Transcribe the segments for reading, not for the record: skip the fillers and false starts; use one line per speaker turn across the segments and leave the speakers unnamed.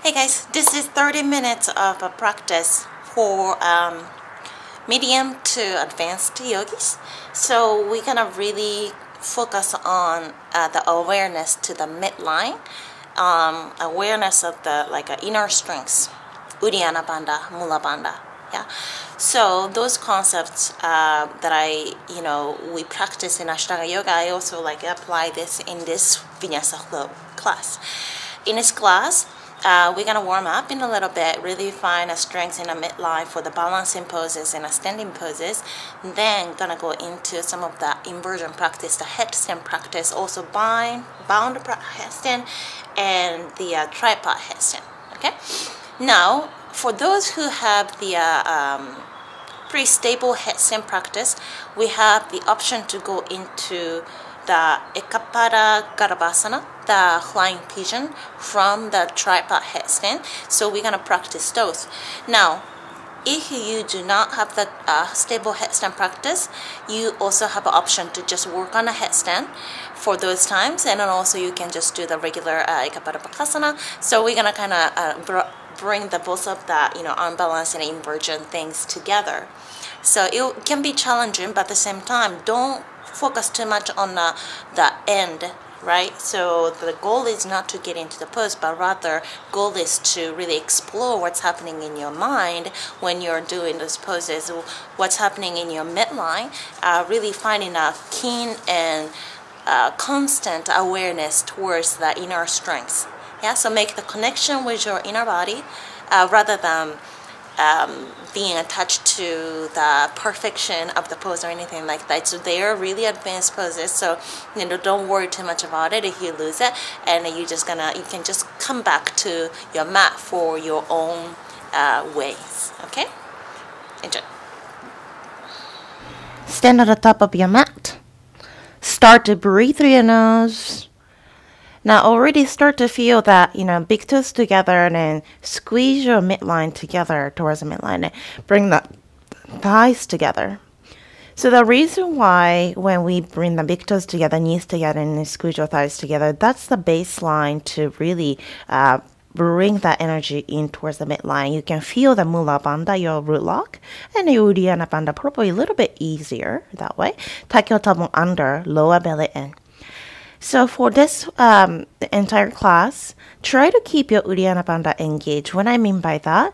Hey guys, this is 30 minutes of a practice for medium to advanced yogis. So we're gonna really focus on the awareness to the midline, awareness of the inner strengths, Uddiyana Bandha, Mula Bandha. Yeah. So those concepts that we practice in Ashtanga Yoga, I also apply this in this Vinyasa flow class. In this class, we're going to warm up in a little bit, really find a strength in a midline for the balancing poses and standing poses. Then going to go into some of the inversion practice, the headstand practice, also bound headstand and the tripod headstand. Okay. Now, for those who have the pretty stable headstand practice, we have the option to go into the Ekapada Garabhasana, the flying pigeon from the tripod headstand. So we're going to practice those. Now, if you do not have the stable headstand practice, you also have an option to just work on a headstand for those times. And then also you can just do the regular Ekapada Bakasana. So we're going to kind of bring the both of the arm balance and inversion things together. So it can be challenging, but at the same time, don't focus too much on the end, right? So the goal is not to get into the pose, but rather goal is to really explore what's happening in your mind when you're doing those poses, what's happening in your midline, really finding a keen and constant awareness towards the inner strengths. Yeah, so make the connection with your inner body rather than being attached to the perfection of the pose or anything like that. So they are really advanced poses, so don't worry too much about it if you lose it, and you can just come back to your mat for your own ways. Okay, enjoy.
Stand at the top of your mat. Start to breathe through your nose. Now already start to feel that, big toes together, and then squeeze your midline together towards the midline and bring the thighs together. So the reason why when we bring the big toes together, knees together, and then squeeze your thighs together, that's the baseline to really bring that energy in towards the midline. You can feel the Mula Bandha, your root lock, and the Uddiyana Bandha probably a little bit easier that way. Tuck your tabum under, lower belly in. So for this entire class, try to keep your Uddiyana Bandha engaged. What I mean by that,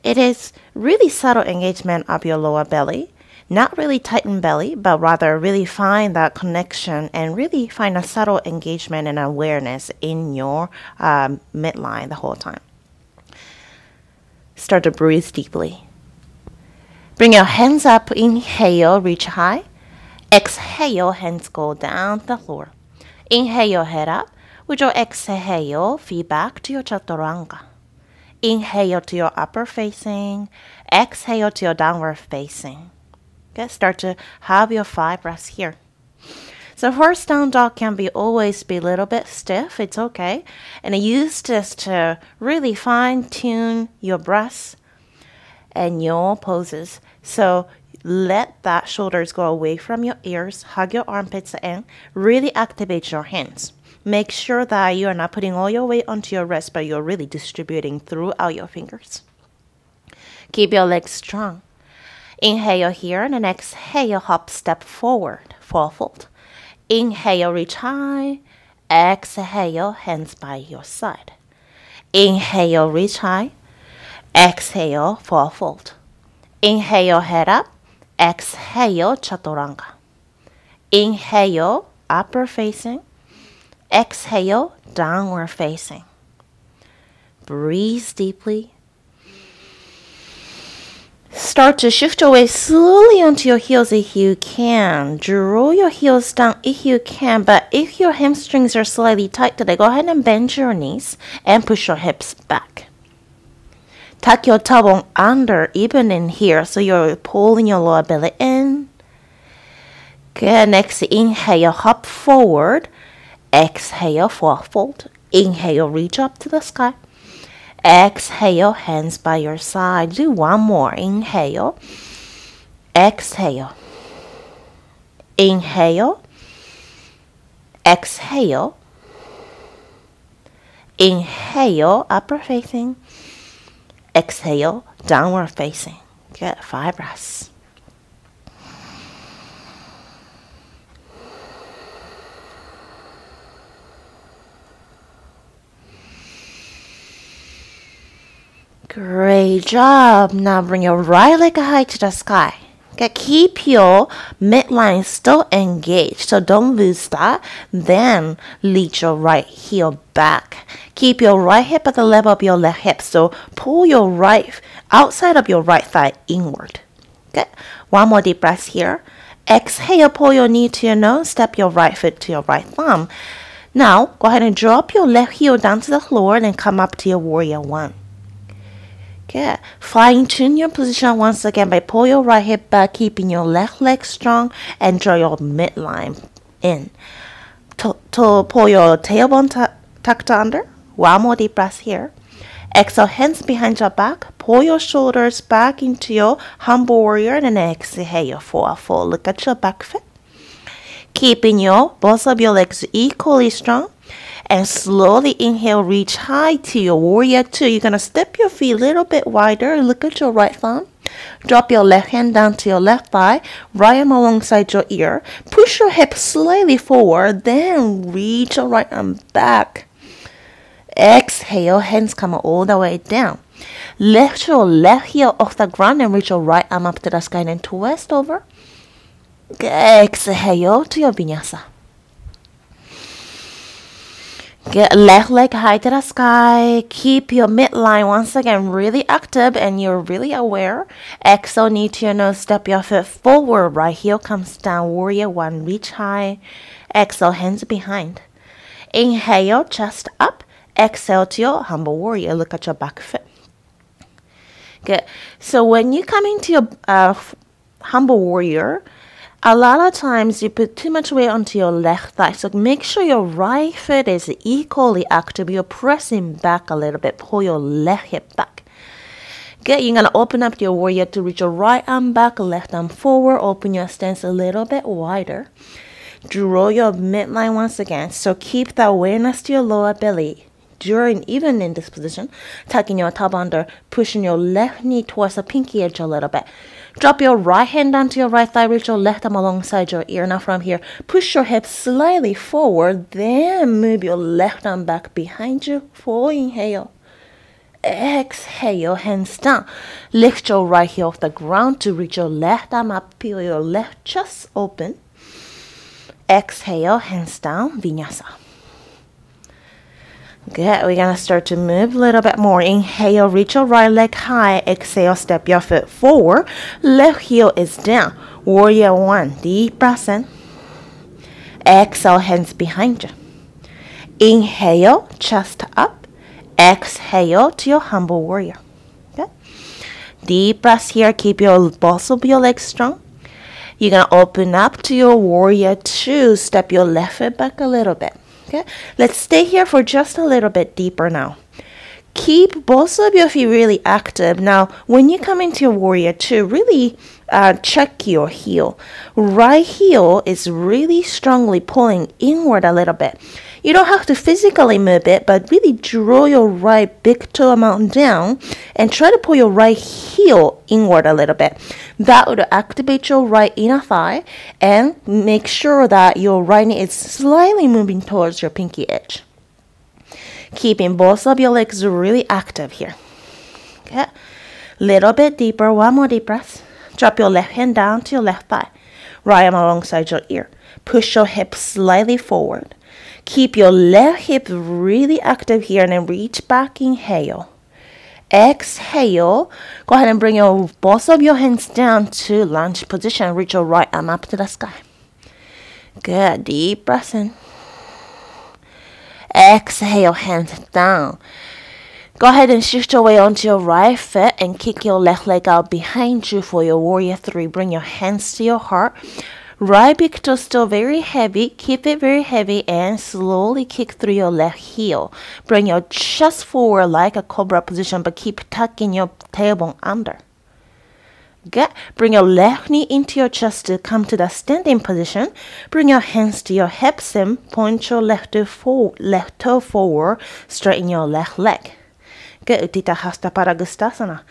it is really subtle engagement of your lower belly, not really tighten belly, but rather really find that connection and really find a subtle engagement and awareness in your midline the whole time. Start to breathe deeply. Bring your hands up, inhale, reach high. Exhale, hands go down to the floor. Inhale your head up. With your exhale, feet back to your chaturanga. Inhale to your upper facing. Exhale to your downward facing. Okay, start to have your 5 breaths here. So first down dog can always be a little bit stiff. It's okay. And use this to really fine tune your breaths and your poses. So let that shoulders go away from your ears, hug your armpits in, really activate your hands. Make sure that you are not putting all your weight onto your wrist, but you're really distributing throughout your fingers. Keep your legs strong. Inhale here, and then exhale, hop, step forward, fall fold. Inhale, reach high. Exhale, hands by your side. Inhale, reach high. Exhale, fall fold. Inhale, head up. Exhale, chaturanga. Inhale, upper facing. Exhale, downward facing. Breathe deeply. Start to shift your weight slowly onto your heels if you can. Draw your heels down if you can, but if your hamstrings are slightly tight today, go ahead and bend your knees and push your hips back. Tuck your tailbone under, even in here, so you're pulling your lower belly in. Good. Next, inhale, hop forward. Exhale, fold. Inhale, reach up to the sky. Exhale, hands by your side. Do one more. Inhale. Exhale. Inhale. Exhale. Inhale, upward facing. Exhale, downward facing. Good. 5 breaths. Great job. Now bring your right leg high to the sky. Okay, keep your midline still engaged, so don't lose that. Then lead your right heel back. Keep your right hip at the level of your left hip, so pull your right outside of your right thigh inward. Okay, one more deep breath here. Exhale, pull your knee to your nose, step your right foot to your right thumb. Now, go ahead and drop your left heel down to the floor and come up to your warrior one. Good. Fine-tune your position once again by pull your right hip back, keeping your left leg strong, and draw your midline in. To pull your tailbone tucked under. One more deep breath here. Exhale, hands behind your back. Pull your shoulders back into your humble warrior, and then exhale for a full look at your back foot. Keeping both of your legs equally strong. And slowly inhale, reach high to your warrior two. You're going to step your feet a little bit wider. Look at your right thumb. Drop your left hand down to your left thigh. Right arm alongside your ear. Push your hips slightly forward. Then reach your right arm back. Exhale, hands come all the way down. Lift your left heel off the ground and reach your right arm up to the sky and twist over. Exhale to your vinyasa. Get left leg high to the sky. Keep your midline once again really active and you're really aware. Exhale, knee to your nose. Step your foot forward. Right heel comes down. Warrior one. Reach high. Exhale, hands behind. Inhale, chest up. Exhale to your humble warrior. Look at your back foot. Good. So when you come into your humble warrior, a lot of times you put too much weight onto your left thigh. So make sure your right foot is equally active. You're pressing back a little bit. Pull your left hip back. Good. You're going to open up your warrior to reach your right arm back, left arm forward. Open your stance a little bit wider. Draw your midline once again. So keep the awareness to your lower belly. Even in this position, tucking your top under, pushing your left knee towards the pinky edge a little bit. Drop your right hand down to your right thigh, reach your left arm alongside your ear. Now from here, push your hips slightly forward, then move your left arm back behind you. Full inhale. Exhale, hands down. Lift your right heel off the ground to reach your left arm up, peel your left chest open. Exhale, hands down, vinyasa. Good. We're going to start to move a little bit more. Inhale, reach your right leg high. Exhale, step your foot forward. Left heel is down. Warrior one. Deep breath in. Exhale, hands behind you. Inhale, chest up. Exhale to your humble warrior. Good. Deep breath here. Keep both of your legs strong. You're going to open up to your warrior two. Step your left foot back a little bit. Okay, let's stay here for just a little bit deeper now. Keep both of your feet really active. Now, when you come into your warrior two, really check your heel. Right heel is really strongly pulling inward a little bit. You don't have to physically move it, but really draw your right big toe amount down and try to pull your right heel inward a little bit. That would activate your right inner thigh and make sure that your right knee is slightly moving towards your pinky edge. Keeping both of your legs really active here. Okay, little bit deeper. One more deep breath. Drop your left hand down to your left thigh. Right arm alongside your ear. Push your hips slightly forward. Keep your left hip really active here and then reach back. Inhale. Exhale. Go ahead and bring both of your hands down to lunge position. Reach your right arm up to the sky. Good. Deep breath in. Exhale, hands down. Go ahead and shift your weight onto your right foot and kick your left leg out behind you for your warrior three. Bring your hands to your heart. Right big toe still very heavy. Keep it very heavy and slowly kick through your left heel. Bring your chest forward like a cobra position, but keep tucking your tailbone under. Good. Bring your left knee into your chest to come to the standing position. Bring your hands to your hips and point your left toe forward. Straighten your left leg. Good. Utthita Hasta Padangusthasana.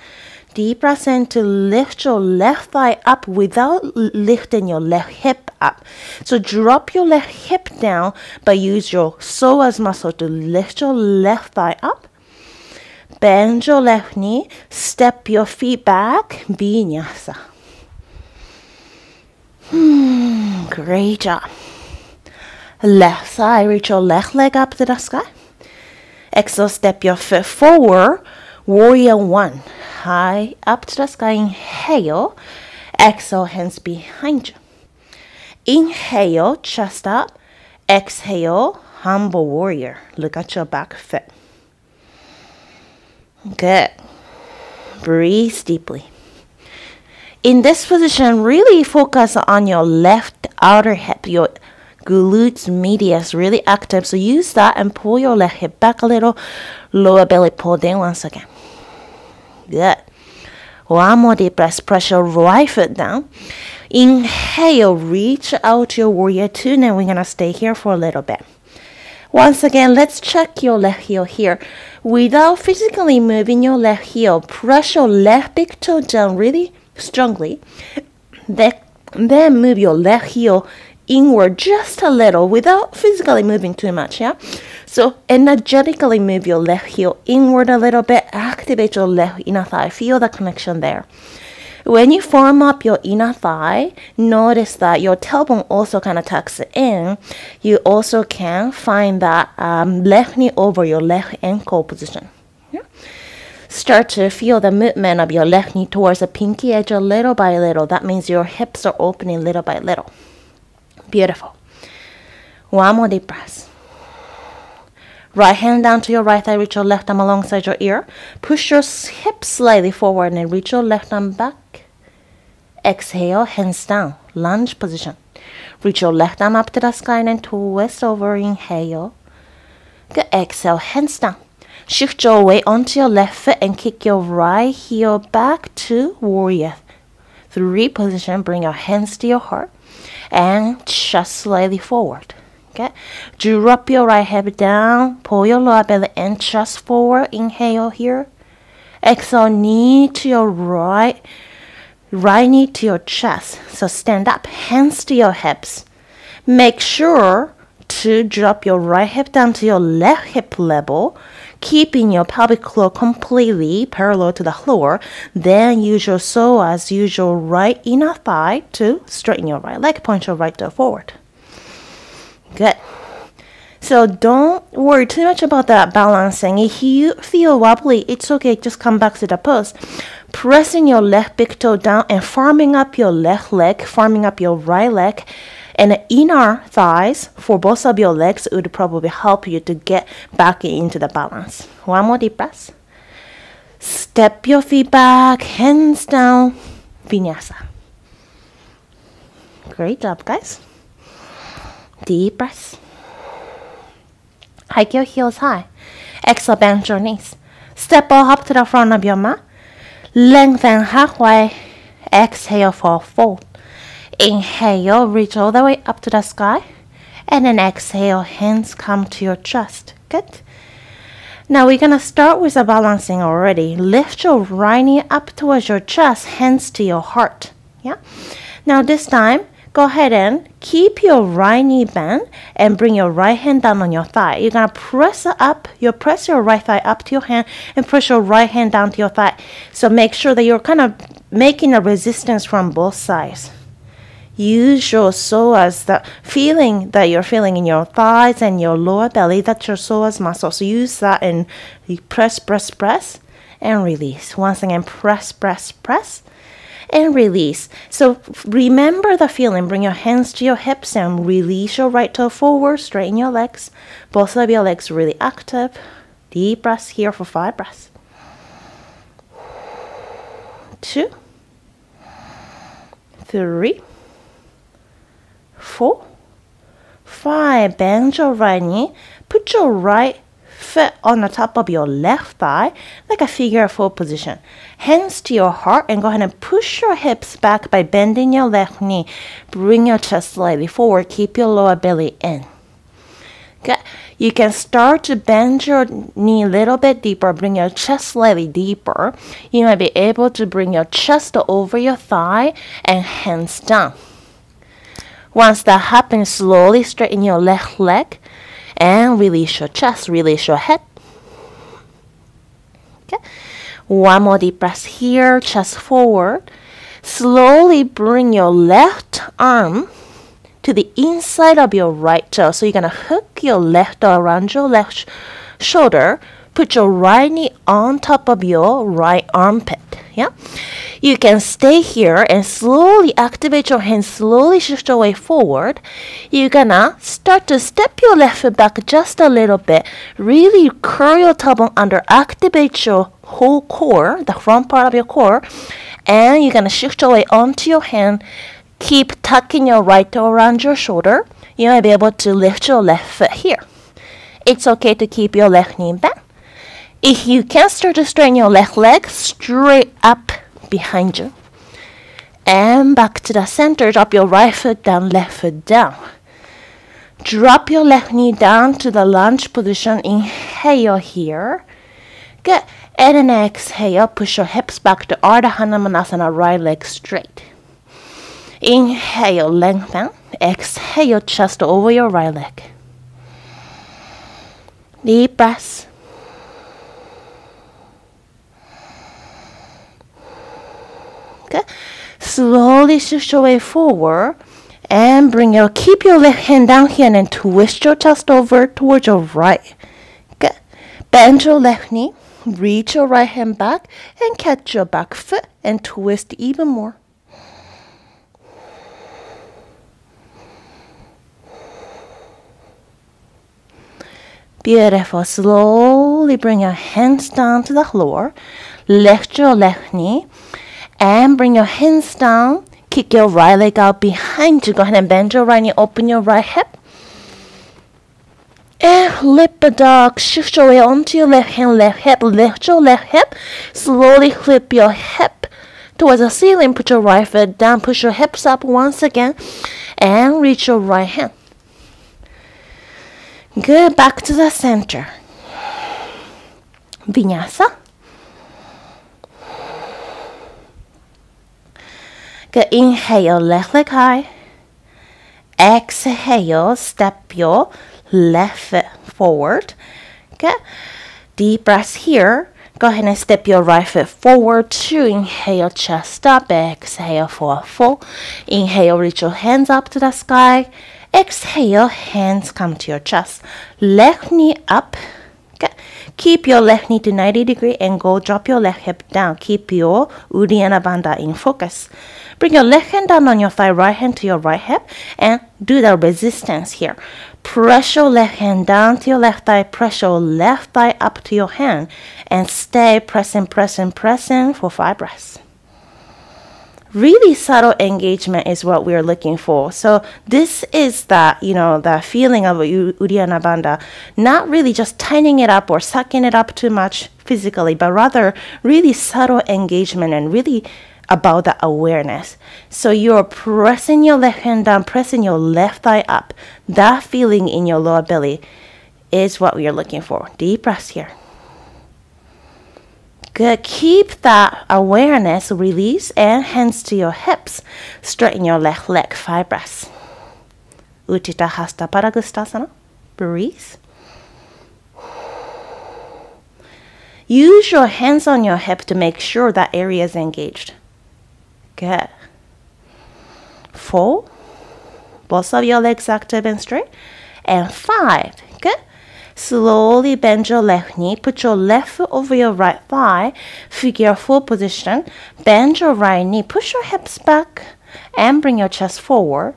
Deep breath in to lift your left thigh up without lifting your left hip up. So drop your left hip down, but use your psoas muscle to lift your left thigh up. Bend your left knee, step your feet back, vinyasa. Great job. Left side, reach your left leg up to the sky. Exhale, step your foot forward, warrior one. High up to the sky, inhale. Exhale, hands behind you. Inhale, chest up. Exhale, humble warrior. Look at your back foot. Good. Breathe deeply. In this position, really focus on your left outer hip. Your glutes medius really active. So use that and pull your left hip back a little. Lower belly pull down once again. Good. One more deep breath. Press your right foot down. Inhale, reach out your warrior two. And we're going to stay here for a little bit. Once again, let's check your left heel here. Without physically moving your left heel, press your left big toe down really strongly. Then move your left heel inward just a little without physically moving too much, yeah? So energetically move your left heel inward a little bit. Activate your left inner thigh. Feel the connection there. When you form up your inner thigh, notice that your tailbone also kind of tucks in. You also can find that left knee over your left ankle position. Yeah? Start to feel the movement of your left knee towards the pinky edge a little by little. That means your hips are opening little by little. Beautiful. One more deep breath. Right hand down to your right thigh. Reach your left arm alongside your ear. Push your hips slightly forward and reach your left arm back. Exhale, hands down, lunge position. Reach your left arm up to the sky and then twist over. Inhale. Good. Exhale, hands down. Shift your weight onto your left foot and kick your right heel back to warrior three position. Bring your hands to your heart and chest slightly forward. Okay. Drop your right hip down. Pull your lower belly and chest forward. Inhale here. Exhale, knee to your right knee to your chest. So stand up, hands to your hips. Make sure to drop your right hip down to your left hip level, keeping your pelvic floor completely parallel to the floor. Then use your psoas, use your right inner thigh to straighten your right leg, point your right toe forward. Good. So don't worry too much about that balancing. If you feel wobbly, it's okay. Just come back to the pose. Pressing your left big toe down and farming up your left leg, farming up your right leg. And the inner thighs for both of your legs would probably help you to get back into the balance. One more deep breath. Step your feet back, hands down, vinyasa. Great job, guys. Deep breath. Hike your heels high. Exhale, bend your knees. Step all up to the front of your mat. Lengthen halfway. Exhale for fold. Inhale, reach all the way up to the sky. And then exhale, hands come to your chest. Good. Now we're going to start with the balancing already. Lift your right knee up towards your chest, hands to your heart. Yeah. Now this time, go ahead and keep your right knee bent and bring your right hand down on your thigh. You're going to press your right thigh up to your hand and push your right hand down to your thigh. So make sure that you're kind of making a resistance from both sides. Use your psoas, the feeling that you're feeling in your thighs and your lower belly, that's your psoas muscle. So use that and press, press, press, and release. Once again, press, press, press, and release. So remember the feeling. Bring your hands to your hips and release your right toe forward. Straighten your legs. Both of your legs really active. Deep breaths here for 5 breaths. 2, 3, 4, 5. Bend your right knee. Put your right foot on the top of your left thigh, like a figure 4 position. Hands to your heart and go ahead and push your hips back by bending your left knee. Bring your chest slightly forward. Keep your lower belly in. Good. You can start to bend your knee a little bit deeper. Bring your chest slightly deeper. You might be able to bring your chest over your thigh and hands down. Once that happens, slowly straighten your left leg and release your chest, release your head. Okay. One more deep breath here, chest forward. Slowly bring your left arm to the inside of your right toe. So you're going to hook your left toe around your left shoulder. Put your right knee on top of your right armpit. Yeah, you can stay here and slowly activate your hands, slowly shift your way forward. You're gonna start to step your left foot back just a little bit. Really curl your tailbone under, activate your whole core, the front part of your core, and you're gonna shift your way onto your hand. Keep tucking your right toe around your shoulder. You might be able to lift your left foot here. It's okay to keep your left knee back. If you can, start to straighten your left leg straight up behind you. And back to the center. Drop your right foot down, left foot down. Drop your left knee down to the lunge position. Inhale here. Good. And then exhale. Push your hips back to Ardha Hanumanasana, right leg straight. Inhale, lengthen. Exhale, chest over your right leg. Deep breaths. Okay. Slowly shift your way forward and keep your left hand down here and then twist your chest over towards your right. Okay. Bend your left knee, reach your right hand back and catch your back foot and twist even more. Beautiful. Slowly bring your hands down to the floor. Lift your left knee. And bring your hands down. Kick your right leg out behind you. Go ahead and bend your right knee. Open your right hip. And flip a dog. Shift your way onto your left hand, left hip. Lift your left hip. Slowly flip your hip towards the ceiling. Put your right foot down. Push your hips up once again. And reach your right hand. Good. Back to the center. Vinyasa. Good. Inhale, left leg high. Exhale, step your left foot forward. Good. Deep breaths here. Go ahead and step your right foot forward. 2. Inhale, chest up. Exhale for a 4. Inhale, reach your hands up to the sky. Exhale, hands come to your chest. Left knee up. Good. Keep your left knee to 90 degrees and go drop your left hip down. Keep your Uddiyana Bandha in focus. Bring your left hand down on your thigh, right hand to your right hip, and do the resistance here. Press your left hand down to your left thigh, press your left thigh up to your hand, and stay pressing, pressing, pressing for 5 breaths. Really subtle engagement is what we're looking for. So this is the feeling of Uddiyana Bandha, not really just tightening it up or sucking it up too much physically, but rather really subtle engagement and really about the awareness. So you're pressing your left hand down, pressing your left thigh up. That feeling in your lower belly is what we are looking for. Deep breaths here. Good. Keep that awareness, release, and hands to your hips. Straighten your left leg. 5 breaths. Utthita Hasta Padangusthasana. Breathe. Use your hands on your hip to make sure that area is engaged. Good. 4. Both of your legs active and straight. And 5. Good. Slowly bend your left knee. Put your left foot over your right thigh. Figure 4 position. Bend your right knee. Push your hips back. And bring your chest forward.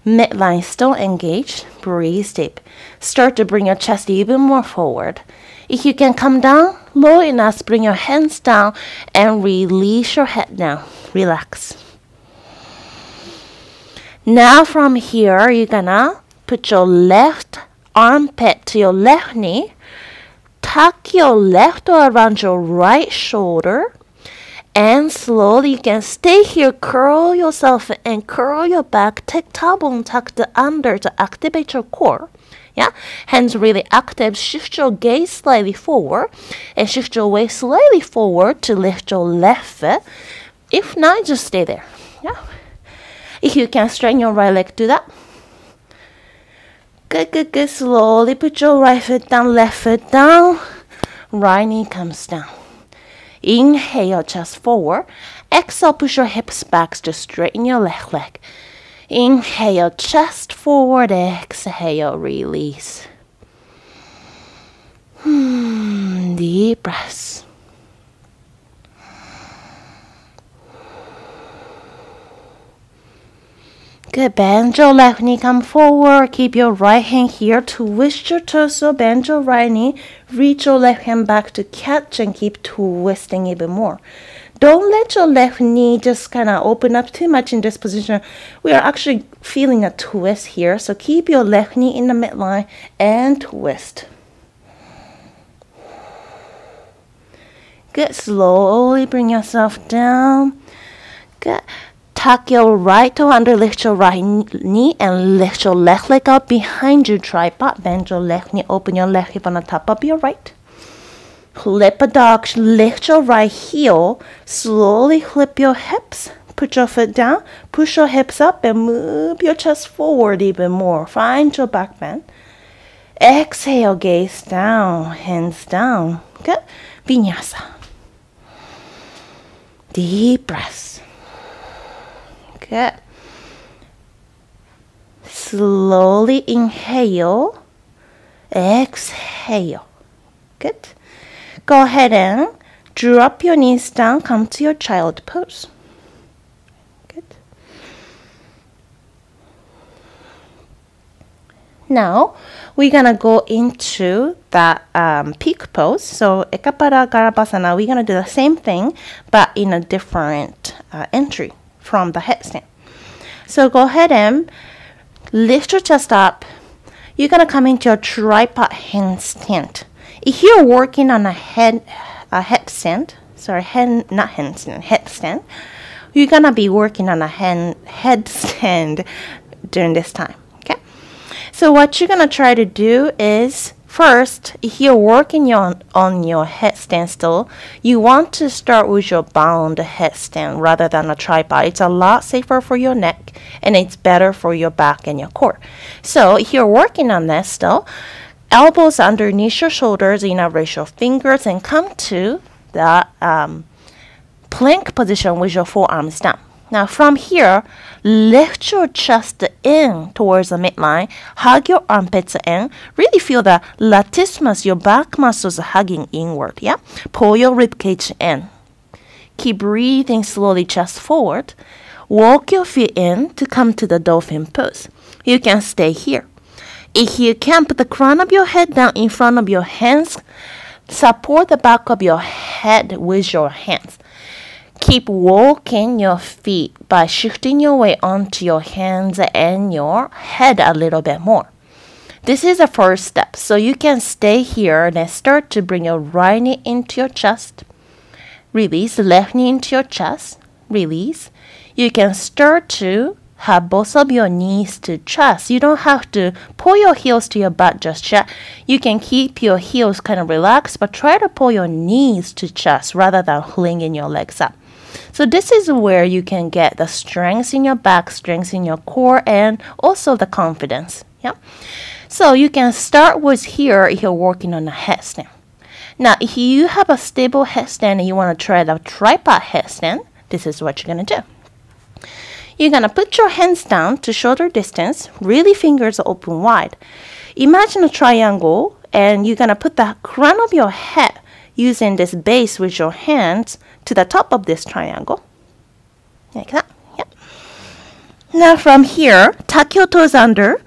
Midline still engaged. Breathe deep. Start to bring your chest even more forward. If you can come down low enough, bring your hands down and release your head down. Relax. Now from here, you're gonna put your left armpit to your left knee. tuck your left toe around your right shoulder. And slowly you can stay here, curl yourself and curl your back, take tailbone tucked under to activate your core. Yeah, hands really active. Shift your gaze slightly forward and shift your weight slightly forward to lift your left foot. If not, just stay there. Yeah. If you can straighten your right leg, do that. Good, good, good. Slowly put your right foot down, left foot down. Right knee comes down. Inhale, chest forward. Exhale, push your hips back to straighten your left leg. Inhale, chest forward. Exhale, release. Deep breaths. Good. Bend your left knee, come forward. Keep your right hand here. Twist your torso. Bend your right knee. Reach your left hand back to catch and keep twisting even more. Don't let your left knee just kind of open up too much in this position. We are actually feeling a twist here. So keep your left knee in the midline and twist. Good. Slowly bring yourself down. Good. Tuck your right toe under, lift your right knee and lift your left leg up behind your tripod. Bend your left knee, open your left hip on the top of your right. Flip a dog, lift your right heel, slowly flip your hips. Put your foot down, push your hips up and move your chest forward even more. Find your back bend. Exhale, gaze down, hands down. Good. Vinyasa. Deep breaths. Good. Slowly inhale, exhale. Good. Go ahead and drop your knees down, come to your child pose. Good. Now, we're going to go into that peak pose. So, Ekappara Garabhasana, we're going to do the same thing, but in a different entry from the headstand. So go ahead and lift your chest up. You're going to come into your tripod handstand. If you're working on a headstand, you're going to be working on a headstand during this time. Okay? So what you're going to try to do is, first, if you're working on your headstand still, you want to start with your bound headstand rather than a tripod. It's a lot safer for your neck and it's better for your back and your core. So if you're working on this still, elbows underneath your shoulders, raise your fingers and come to the plank position with your forearms down. Now from here, lift your chest in towards the midline, hug your armpits in, really feel the latissimus, your back muscles hugging inward, yeah? Pull your ribcage in. Keep breathing slowly, chest forward. Walk your feet in to come to the dolphin pose. You can stay here. If you can, put the crown of your head down in front of your hands. Support the back of your head with your hands. Keep walking your feet by shifting your weight onto your hands and your head a little bit more. This is the first step. So you can stay here and then start to bring your right knee into your chest. Release. Left knee into your chest. Release. You can start to have both of your knees to chest. You don't have to pull your heels to your butt just yet. You can keep your heels kind of relaxed, but try to pull your knees to chest rather than flinging your legs up. So this is where you can get the strength in your back, strength in your core, and also the confidence. Yeah. So you can start with here if you're working on a headstand. Now, if you have a stable headstand and you want to try the tripod headstand, this is what you're going to do. You're going to put your hands down to shoulder distance, really fingers open wide. Imagine a triangle, and you're going to put the crown of your head using this base with your hands to the top of this triangle. Like that. Yep. Now from here, tuck your toes under.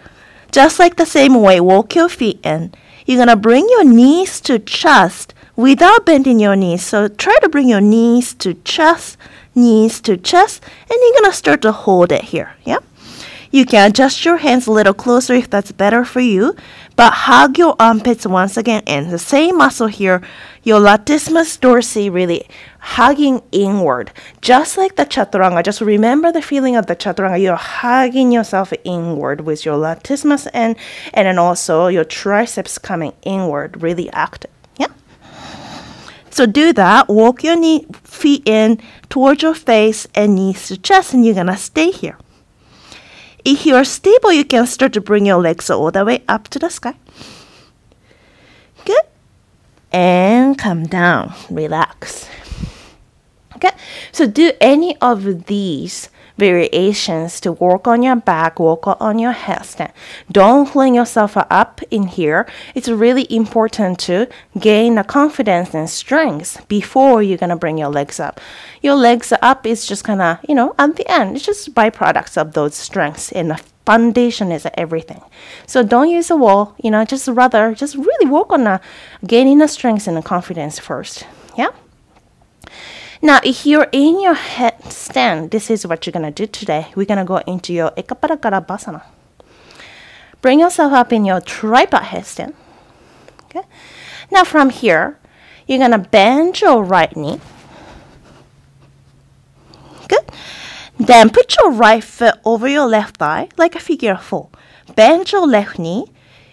Just like the same way, walk your feet in. You're going to bring your knees to chest without bending your knees. So try to bring your knees to chest, and you're going to start to hold it here. Yeah. You can adjust your hands a little closer if that's better for you. But hug your armpits once again, and the same muscle here, your latissimus dorsi really hugging inward. Just like the chaturanga, just remember the feeling of the chaturanga. You're hugging yourself inward with your latissimus and then also your triceps coming inward, really active. Yeah. So do that. Walk your feet in towards your face and knees to chest, and you're going to stay here. If you're stable, you can start to bring your legs all the way up to the sky. Good. And come down. Relax. Okay. So do any of these variations to work on your back, work on your headstand. Don't fling yourself up in here. It's really important to gain the confidence and strength before you're going to bring your legs up. Your legs up is just kind of, at the end, it's just byproducts of those strengths, and the foundation is everything. So don't use a wall, just really work on gaining the strength and the confidence first. Yeah. Now, if you're in your headstand, this is what you're going to do today. We're going to go into your Ekaparakara. Bring yourself up in your tripod headstand. Okay. Now, from here, you're going to bend your right knee. Good. Then put your right foot over your left thigh like a figure 4. Bend your left knee.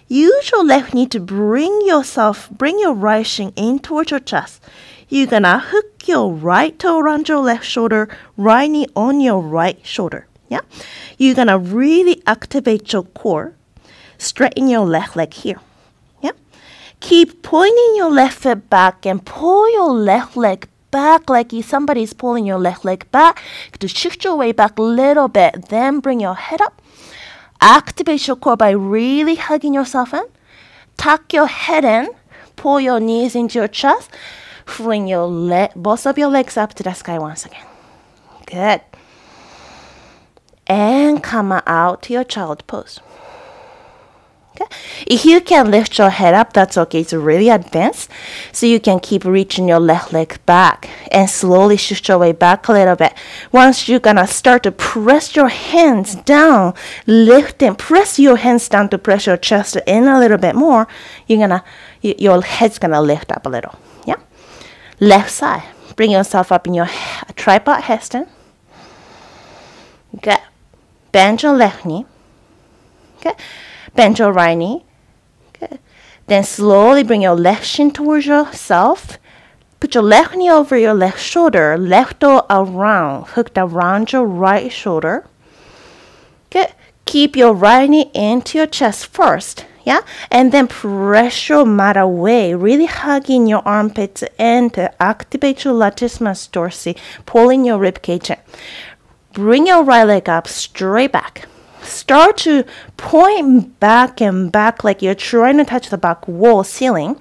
Use your left knee to bring your right shin in towards your chest. You're going to hook your right toe around your left shoulder, right knee on your right shoulder. Yeah. You're going to really activate your core. Straighten your left leg here. Yeah. Keep pointing your left foot back and pull your left leg back like somebody's pulling your left leg back. To shift your weight back a little bit. Then bring your head up. Activate your core by really hugging yourself in. Tuck your head in. Pull your knees into your chest. Fling both of your legs up to the sky once again. Good. And come out to your child pose. Okay. If you can lift your head up, that's okay. It's really advanced. So you can keep reaching your left leg back and slowly shift your way back a little bit. Once you're going to start to press your hands down, lift and press your hands down to press your chest in a little bit more, your head's going to lift up a little. Yeah. Left side. Bring yourself up in your tripod headstand. Good. Bend your left knee. Okay. Bend your right knee. Good. Then slowly bring your left shin towards yourself. Put your left knee over your left shoulder. Left toe around. Hooked around your right shoulder. Good. Keep your right knee into your chest first. Yeah, and then press your mat away, really hugging your armpits in to activate your latissimus dorsi, pulling your rib cage in. Bring your right leg up, straight back. Start to point back and back like you're trying to touch the back wall ceiling.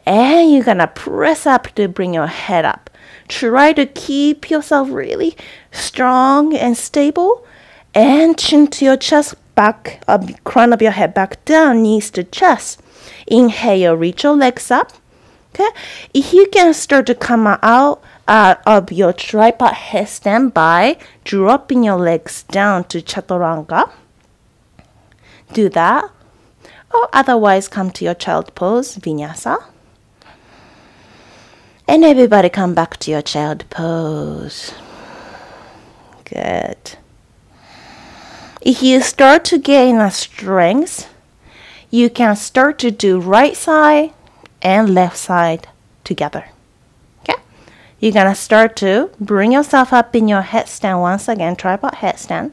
And you're going to press up to bring your head up. Try to keep yourself really strong and stable. And chin to your chest, back, crown of your head back down, knees to chest. Inhale, reach your legs up. Okay. If you can start to come out of your tripod headstand by dropping your legs down to chaturanga. Do that. Or otherwise come to your child pose, vinyasa. And everybody come back to your child pose. Good. If you start to gain a strength, you can start to do right side and left side together. Okay? You're going to start to bring yourself up in your headstand once again, tripod headstand.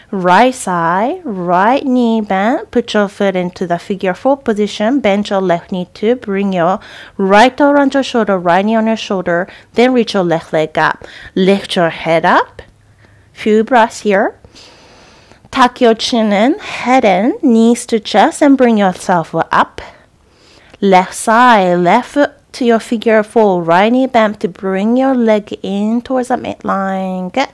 Right side, right knee bend. Put your foot into the figure 4 position. Bend your left knee to bring your right toe around your shoulder, right knee on your shoulder. Then reach your left leg up. Lift your head up. Few breaths here. Tuck your chin in, head in, knees to chest, and bring yourself up. Left side, left foot to your figure 4, right knee bend to bring your leg in towards the midline. Good.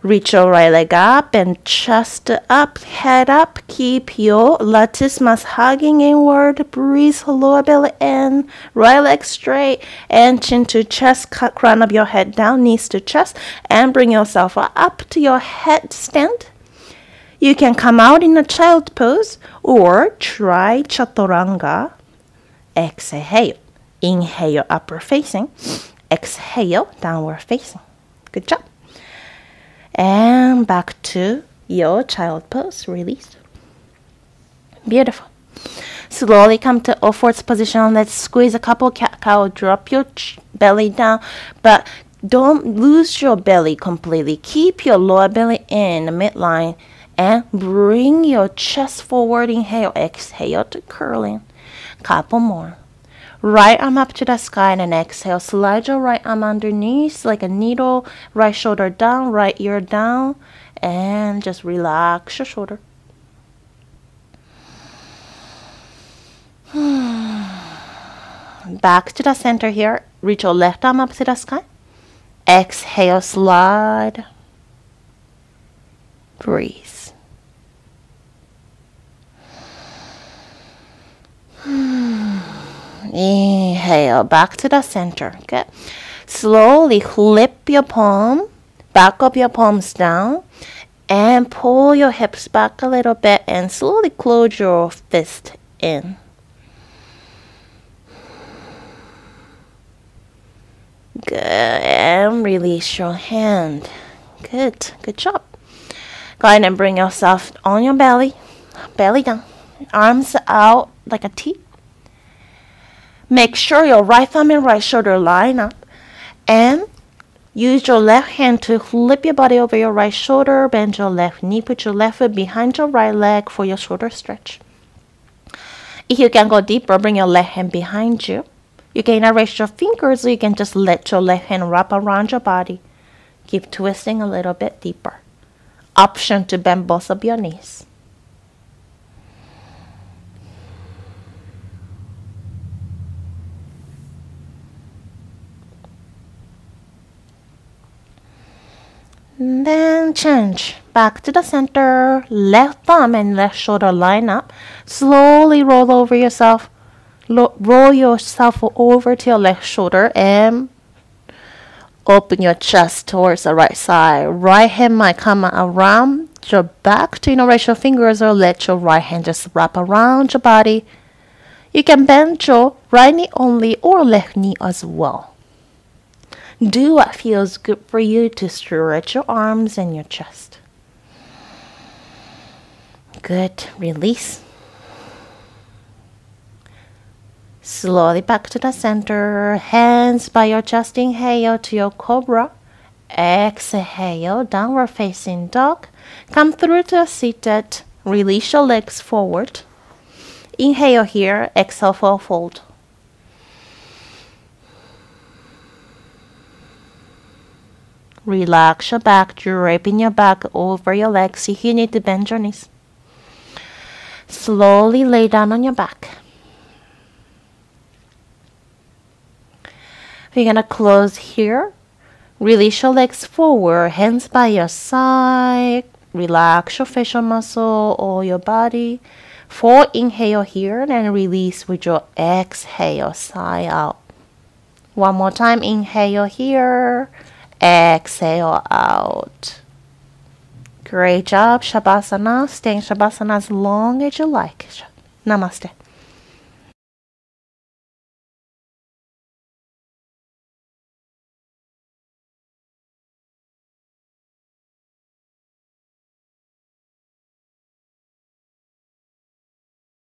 Reach your right leg up and chest up, head up. Keep your latissimus hugging inward. Breathe lower belly in. Right leg straight and chin to chest. Crown of your head down, knees to chest, and bring yourself up to your headstand. You can come out in a child pose or try chaturanga. Exhale. Inhale, upward facing. Exhale, downward facing. Good job. And back to your child pose. Release. Beautiful. Slowly come to all-fours position. Let's squeeze a couple cat-cow. Drop your belly down, but don't lose your belly completely. Keep your lower belly in the midline and bring your chest forward. Inhale, exhale to curling. Couple more. Right arm up to the sky and then exhale. Slide your right arm underneath like a needle. Right shoulder down, right ear down. And just relax your shoulder. Back to the center here. Reach your left arm up to the sky. Exhale, slide. Breathe. Inhale, back to the center. Good. Slowly flip your palm, back up your palms down, and pull your hips back a little bit and slowly close your fist in. Good. And release your hand. Good. Good job. Go ahead and bring yourself on your belly. Belly down. Arms out like a T. Make sure your right thumb and right shoulder line up. And use your left hand to flip your body over your right shoulder. Bend your left knee. Put your left foot behind your right leg for your shoulder stretch. If you can go deeper, bring your left hand behind you. You can erase your fingers or you can just let your left hand wrap around your body. Keep twisting a little bit deeper. Option to bend both of your knees. And then change. Back to the center. Left thumb and left shoulder line up. Slowly roll over yourself. Roll yourself over to your left shoulder and open your chest towards the right side. Right hand might come around your back to raise your fingers or let your right hand just wrap around your body. You can bend your right knee only or left knee as well. Do what feels good for you to stretch your arms and your chest. Good. Release. Slowly back to the center. Hands by your chest. Inhale to your cobra. Exhale, downward facing dog. Come through to a seated. Release your legs forward. Inhale here. Exhale for a fold. Relax your back, draping your back over your legs if you need to bend your knees. Slowly lay down on your back. We're going to close here. Release your legs forward, hands by your side. Relax your facial muscle or your body. For inhale here and release with your exhale, side out. One more time, inhale here. Exhale out. Great job, Shavasana. Stay in Shavasana as long as you like. Namaste.